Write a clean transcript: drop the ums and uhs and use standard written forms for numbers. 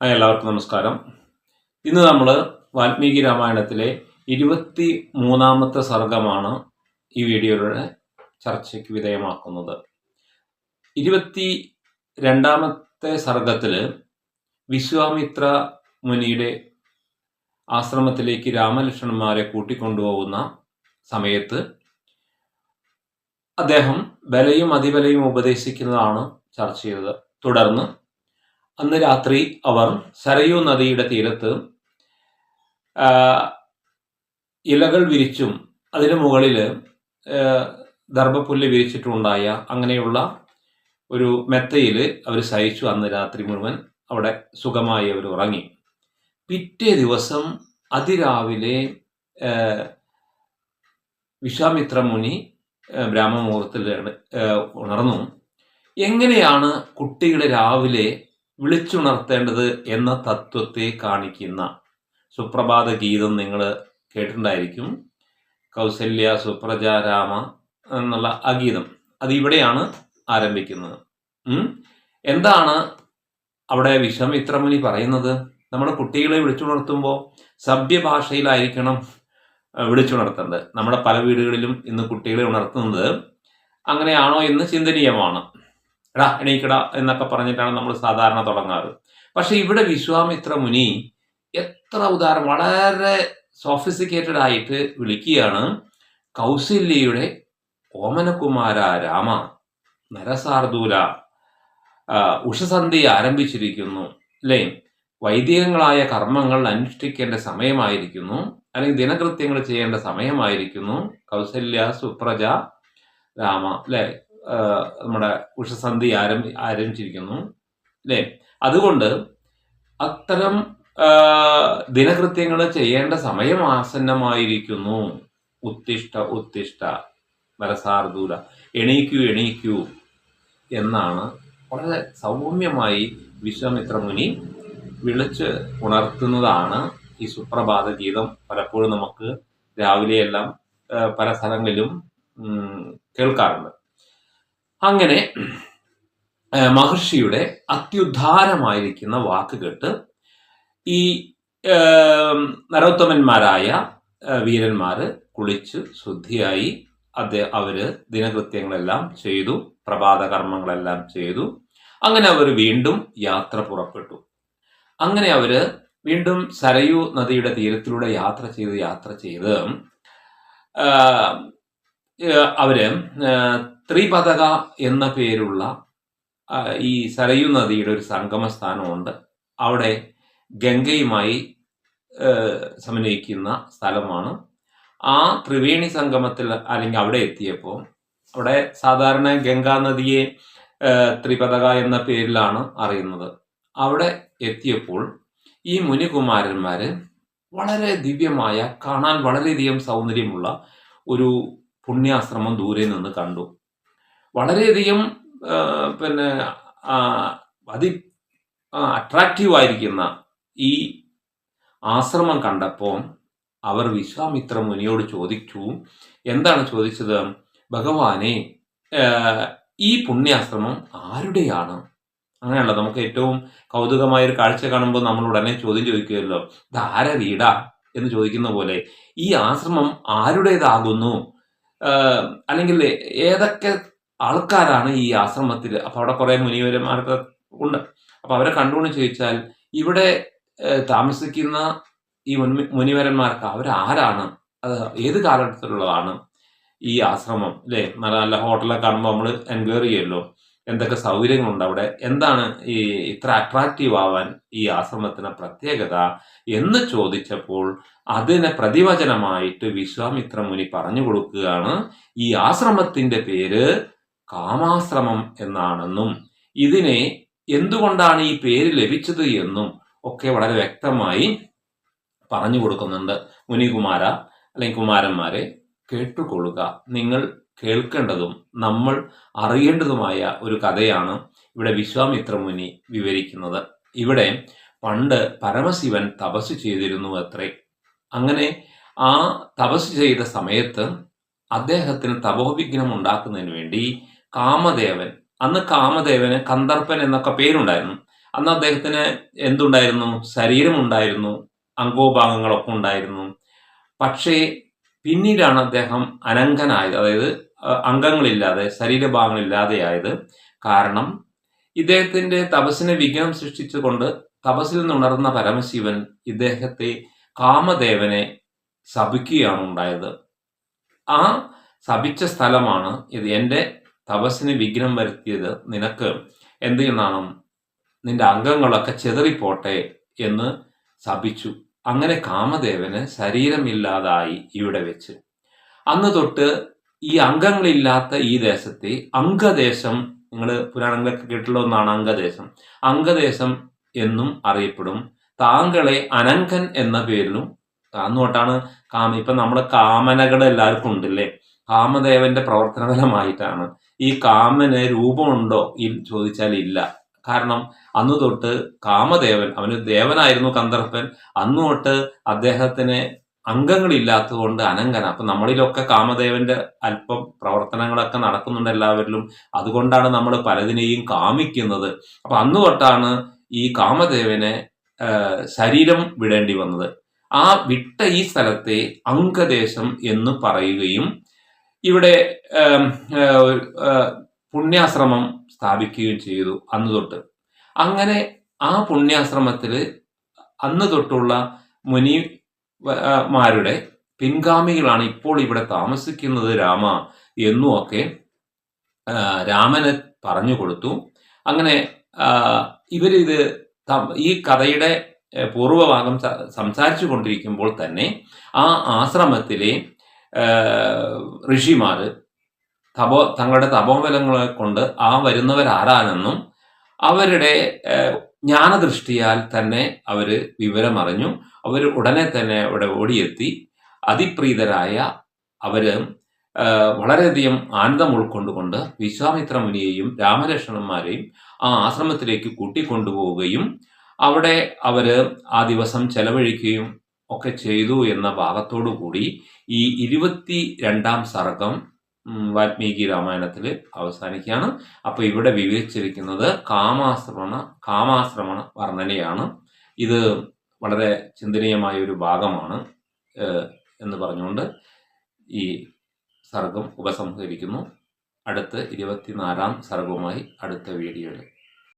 എല്ലാവർക്കും നമസ്കാരം. ഇന്ന് നമ്മൾ വാൽമീകി രാമായണത്തിലെ 23-ാമത്തെ സർഗമാണ് ഈ വീഡിയോയുടെ ചർച്ചയ്ക്ക് വിധേയമാക്കുന്നത്. 22-ാമത്തെ സർഗത്തിൽ വിശ്വാമിത്ര മുനിയുടെ ആശ്രമത്തിലേക്ക് രാമലക്ഷ്മണന്മാരെ കൂട്ടിക്കൊണ്ടുപോകുന്ന സമയത്ത് അദ്ദേഹം ബലയും അതിബലയും ഉപദേശിക്കുന്നതാണ് ചർച്ച ചെയ്തത്. തുടർന്ന് അന്ന് രാത്രി അവർ സരയൂ നദിയുടെ തീരത്ത് ഇലകൾ വിരിച്ചും അതിനു മുകളിൽ ദർഭപ്പുല്ല് വിരിച്ചിട്ടുണ്ടായ അങ്ങനെയുള്ള ഒരു മെത്തയിൽ അവർ ശയിച്ചു. അന്ന് രാത്രി മുഴുവൻ അവിടെ സുഖമായി അവർ ഉറങ്ങി. പിറ്റേ ദിവസം അതിരാവിലെ വിശ്വാമിത്ര മുനി ബ്രാഹ്മമുഹൂർത്തത്തിൽ ഉണർന്നു. എങ്ങനെയാണ് കുട്ടികളെ രാവിലെ വിളിച്ചുണർത്തേണ്ടത് എന്ന തത്വത്തെ കാണിക്കുന്ന സുപ്രഭാത ഗീതം നിങ്ങൾ കേട്ടിട്ടുണ്ടായിരിക്കും. കൗസല്യ സുപ്രജ രാമ എന്നുള്ള ആ ഗീതം അത് ഇവിടെയാണ് ആരംഭിക്കുന്നത്. എന്താണ് അവിടെ വിശ്വാമിത്ര മുനി പറയുന്നത്? നമ്മുടെ കുട്ടികളെ വിളിച്ചുണർത്തുമ്പോൾ സഭ്യഭാഷയിലായിരിക്കണം വിളിച്ചുണർത്തേണ്ടത്. നമ്മുടെ പല വീടുകളിലും ഇന്ന് കുട്ടികളെ ഉണർത്തുന്നത് അങ്ങനെയാണോ എന്ന് ചിന്തനീയമാണ്. എടാ എണീക്കട എന്നൊക്കെ പറഞ്ഞിട്ടാണ് നമ്മൾ സാധാരണ തുടങ്ങാറ്. പക്ഷെ ഇവിടെ വിശ്വാമിത്ര മുനി എത്ര ഉദാഹരണം, വളരെ സോഫിസ്റ്റിക്കേറ്റഡ് ആയിട്ട് വിളിക്കുകയാണ്. കൗസല്യയുടെ ഓമനകുമാര രാമ, നരസാർദൂല, ഉഷസന്ധ്യ ആരംഭിച്ചിരിക്കുന്നു അല്ലേ, വൈദികങ്ങളായ കർമ്മങ്ങൾ അനുഷ്ഠിക്കേണ്ട സമയമായിരിക്കുന്നു, അല്ലെങ്കിൽ ദിനകൃത്യങ്ങൾ ചെയ്യേണ്ട സമയമായിരിക്കുന്നു. കൗസല്യ സുപ്രജ രാമ അല്ലേ, നമ്മുടെ ഉഷസന്ധ്യ ആരംഭിച്ചിരിക്കുന്നു അല്ലേ. അതുകൊണ്ട് അത്തരം ദിനകൃത്യങ്ങൾ ചെയ്യേണ്ട സമയം ആസന്നമായിരിക്കുന്നു. ഉത്തിഷ്ഠ ഉത്തിഷ്ഠ നരസാർദൂല, എണീക്കൂ എണീക്കൂ എന്നാണ് വളരെ സൗമ്യമായി വിശ്വാമിത്ര മുനി വിളിച്ച് ഉണർത്തുന്നതാണ് ഈ സുപ്രഭാത ഗീതം. പലപ്പോഴും നമുക്ക് രാവിലെയെല്ലാം പല സ്ഥലങ്ങളിലും കേൾക്കാറുണ്ട്. അങ്ങനെ മഹർഷിയുടെ അത്യുദ്ധാരമായിരിക്കുന്ന വാക്ക് കേട്ട് ഈ നരോത്തമന്മാരായ വീരന്മാര് കുളിച്ച് ശുദ്ധിയായി അവര് ദിനകൃത്യങ്ങളെല്ലാം ചെയ്തു, പ്രഭാത കർമ്മങ്ങളെല്ലാം ചെയ്തു. അങ്ങനെ അവർ വീണ്ടും യാത്ര പുറപ്പെട്ടു. അങ്ങനെ അവര് വീണ്ടും സരയൂ നദിയുടെ തീരത്തിലൂടെ യാത്ര ചെയ്ത് അവര് ത്രിപതക എന്ന പേരുള്ള ഈ സരയൂ നദിയുടെ ഒരു സംഗമ സ്ഥാനമുണ്ട്. അവിടെ ഗംഗയുമായി സമന്വയിക്കുന്ന സ്ഥലമാണ്. ആ ത്രിവേണി സംഗമത്തിൽ അല്ലെങ്കിൽ അവിടെ എത്തിയപ്പോൾ, അവിടെ സാധാരണ ഗംഗാ നദിയെ ത്രിപതക എന്ന പേരിലാണ് അറിയുന്നത്. അവിടെ എത്തിയപ്പോൾ ഈ മുനികുമാരന്മാര് വളരെ ദിവ്യമായ, കാണാൻ വളരെയധികം സൗന്ദര്യമുള്ള ഒരു പുണ്യാശ്രമം ദൂരെ നിന്ന് കണ്ടു. വളരെയധികം അട്രാക്റ്റീവ് ആയിരിക്കുന്ന ഈ ആശ്രമം കണ്ടപ്പോൾ അവർ വിശ്വാമിത്ര മുനിയോട് ചോദിച്ചു. എന്താണ് ചോദിച്ചത്? ഭഗവാനെ, ഈ പുണ്യാശ്രമം ആരുടെയാണ്? അങ്ങനെയല്ല, നമുക്ക് ഏറ്റവും കൗതുകമായ ഒരു കാഴ്ച കാണുമ്പോൾ നമ്മൾ ഉടനെ ചോദ്യം ചോദിക്കുമല്ലോ, ധാര വീടാ എന്ന് ചോദിക്കുന്ന പോലെ ഈ ആശ്രമം ആരുടേതാകുന്നു, അല്ലെങ്കിൽ ഏതൊക്കെ ആൾക്കാരാണ് ഈ ആശ്രമത്തിൽ? അപ്പൊ അവിടെ കുറെ മുനിവരന്മാർക്ക് ഉണ്ട്. അപ്പൊ അവരെ കണ്ടുകൊണ്ട് ചോദിച്ചാൽ ഇവിടെ താമസിക്കുന്ന ഈ മുനിവരന്മാർക്ക് അവരാരാണ്, അത് ഏത് കാലഘട്ടത്തിലുള്ളതാണ് ഈ ആശ്രമം അല്ലേ? നല്ല നല്ല ഹോട്ടലൊക്കെ കാണുമ്പോൾ നമ്മൾ എൻക്വയറി ചെയ്യുമല്ലോ, എന്തൊക്കെ സൗകര്യങ്ങളുണ്ട് അവിടെ, എന്താണ് ഈ ഇത്ര അട്രാക്റ്റീവ് ആവാൻ ഈ ആശ്രമത്തിന് പ്രത്യേകത എന്ന് ചോദിച്ചപ്പോൾ അതിനെ പ്രതിവചനമായിട്ട് വിശ്വാമിത്ര മുനി പറഞ്ഞു കൊടുക്കുകയാണ്. ഈ ആശ്രമത്തിന്റെ പേര് കാമാശ്രമം എന്നാണെന്നും ഇതിനെ എന്തുകൊണ്ടാണ് ഈ പേര് ലഭിച്ചത് എന്നും ഒക്കെ വളരെ വ്യക്തമായി പറഞ്ഞു കൊടുക്കുന്നുണ്ട്. മുനികുമാര അല്ലെങ്കിൽ കുമാരന്മാരെ, കേട്ടുകൊള്ളുക. നിങ്ങൾ കേൾക്കേണ്ടതും നമ്മൾ അറിയേണ്ടതുമായ ഒരു കഥയാണ് ഇവിടെ വിശ്വാമിത്ര മുനി വിവരിക്കുന്നത്. ഇവിടെ പണ്ട് പരമശിവൻ തപസ് ചെയ്തിരുന്നു അത്രേ. അങ്ങനെ ആ തപസ് ചെയ്ത സമയത്ത് അദ്ദേഹത്തിന് തപോവിഘ്നം ഉണ്ടാക്കുന്നതിന് വേണ്ടി കാമദേവൻ, അന്ന് കാമദേവന് കന്ദർപ്പൻ എന്നൊക്കെ പേരുണ്ടായിരുന്നു. അന്ന് അദ്ദേഹത്തിന് എന്തുണ്ടായിരുന്നു? ശരീരമുണ്ടായിരുന്നു, അംഗോപാംഗങ്ങളൊക്കെ ഉണ്ടായിരുന്നു. പക്ഷേ പിന്നീടാണ് അദ്ദേഹം അനംഗനായത്, അതായത് അംഗങ്ങളില്ലാതെ, ശരീരഭാഗങ്ങളില്ലാതെയായത്. കാരണം ഇദ്ദേഹത്തിന്റെ തപസ്സിന് വിഘ്നം സൃഷ്ടിച്ചുകൊണ്ട് തപസ്സിൽ നിന്നുണർന്ന പരമശിവൻ ഇദ്ദേഹത്തെ, കാമദേവനെ ശപിക്കുകയാണ് ഉണ്ടായത്. ആ ശപിച്ച സ്ഥലമാണ് ഇത്. എൻ്റെ തപസ്സിന് വിഘ്നം വരുത്തിയത് നിനക്ക് എന്ത് ചെയ്യണം, നിന്റെ അംഗങ്ങളൊക്കെ ചെതറിപ്പോട്ടെ എന്ന് ശപിച്ചു. അങ്ങനെ കാമദേവന് ശരീരമില്ലാതായി ഇവിടെ വെച്ച്. അന്ന് തൊട്ട് ഈ അംഗങ്ങളില്ലാത്ത ഈ ദേശത്തെ അംഗദേശം, നിങ്ങൾ പുരാണങ്ങളൊക്കെ കേട്ടുള്ള ഒന്നാണ് അംഗദേശം, അംഗദേശം എന്നും അറിയപ്പെടും. താങ്കളെ അനങ്കൻ എന്ന പേരിലും, അന്ന് തൊട്ടാണ് ഇപ്പൊ നമ്മുടെ കാമനകൾ എല്ലാവർക്കും ഉണ്ടല്ലേ, കാമദേവന്റെ പ്രവർത്തന ഫലമായിട്ടാണ്. ഈ കാമന് രൂപമുണ്ടോ ഈ ചോദിച്ചാൽ ഇല്ല. കാരണം അന്ന് തൊട്ട് കാമദേവൻ, അവന് ദേവനായിരുന്നു കന്ദർപ്പൻ, അന്ന് തൊട്ട് അദ്ദേഹത്തിന് അംഗങ്ങളില്ലാത്തതുകൊണ്ട് അനങ്കന. അപ്പൊ നമ്മളിലൊക്കെ കാമദേവന്റെ അല്പം പ്രവർത്തനങ്ങളൊക്കെ നടക്കുന്നുണ്ട് എല്ലാവരിലും. അതുകൊണ്ടാണ് നമ്മൾ പലതിനെയും കാമിക്കുന്നത്. അപ്പൊ അന്ന് തൊട്ടാണ് ഈ കാമദേവനെ ശരീരം വിടേണ്ടി വന്നത്. ആ വിട്ട ഈ സ്ഥലത്തെ അംഗദേശം എന്ന് പറയുകയും ഇവിടെ പുണ്യാശ്രമം സ്ഥാപിക്കുകയും ചെയ്തു അന്ന് തൊട്ട്. അങ്ങനെ ആ പുണ്യാശ്രമത്തിൽ അന്ന് തൊട്ടുള്ള മുനിമാരുടെ പിൻഗാമികളാണ് ഇപ്പോൾ ഇവിടെ താമസിക്കുന്നത് രാമ എന്നുമൊക്കെ രാമന് പറഞ്ഞു കൊടുത്തു. അങ്ങനെ ഇവരിത് ഈ കഥയുടെ പൂർവ്വഭാഗം സംസാരിച്ചു കൊണ്ടിരിക്കുമ്പോൾ തന്നെ ആ ആശ്രമത്തിലെ ഋഷിമാര് തങ്ങളുടെ തപോബലങ്ങളെ കൊണ്ട് ആ വരുന്നവരാരാണെന്നും അവരുടെ ജ്ഞാനദൃഷ്ടിയാൽ തന്നെ അവര് വിവരമറിഞ്ഞു. അവർ ഉടനെ തന്നെ അവിടെ ഓടിയെത്തി. അതിപ്രീതരായ അവര് വളരെയധികം ആനന്ദം ഉൾക്കൊണ്ടുകൊണ്ട് വിശ്വാമിത്ര മുനിയെയും രാമലക്ഷ്മണന്മാരെയും ആ ആശ്രമത്തിലേക്ക് കൂട്ടിക്കൊണ്ടുപോവുകയും അവിടെ അവര് ആ ദിവസം ചെലവഴിക്കുകയും ഒക്കെ ചെയ്തു എന്ന ഭാഗത്തോടു കൂടി ഈ 22-ാം സർഗം വാൽമീകി രാമായണത്തിൽ അവസാനിക്കുകയാണ്. അപ്പൊ ഇവിടെ വിവരിച്ചിരിക്കുന്നത് കാമാശ്രമണ വർണ്ണനയാണ്. ഇത് വളരെ ചിന്തനീയമായ ഒരു ഭാഗമാണ് എന്ന് പറഞ്ഞുകൊണ്ട് ഈ സർഗം ഉപസംഹരിക്കുന്നു. അടുത്ത 24-ാം സർഗവുമായി അടുത്ത വീഡിയോയിൽ